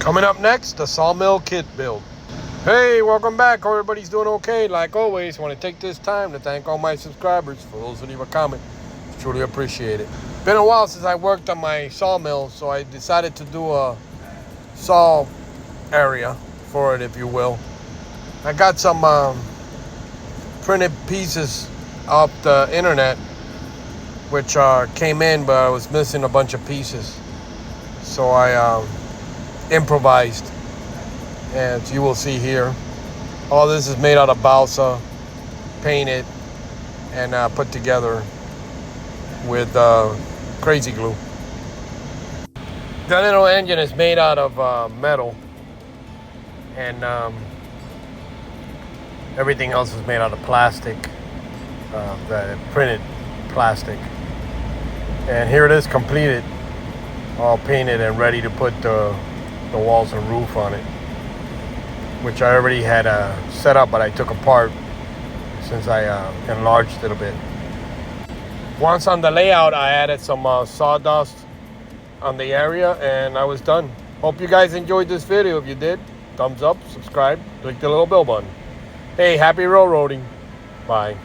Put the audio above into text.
Coming up next, the sawmill kit build. Hey, welcome back. Hope everybody's doing okay. Like always, I want to take this time to thank all my subscribers. For those who leave a comment, truly appreciate it. Been a while since I worked on my sawmill, so I decided to do a saw area for it, if you will. I got some printed pieces off the internet, which came in, but I was missing a bunch of pieces. So I improvised, and you will see here, all this is made out of balsa, painted, and put together with crazy glue. The little engine is made out of metal, and everything else is made out of plastic, the printed plastic. And here it is completed, all painted and ready to put the walls and roof on it, which I already had set up, but I took apart since I enlarged it a bit. Once on the layout, I added some sawdust on the area, and I was done. Hope you guys enjoyed this video. If you did, thumbs up, subscribe, click the little bell button. Hey, happy railroading. Bye.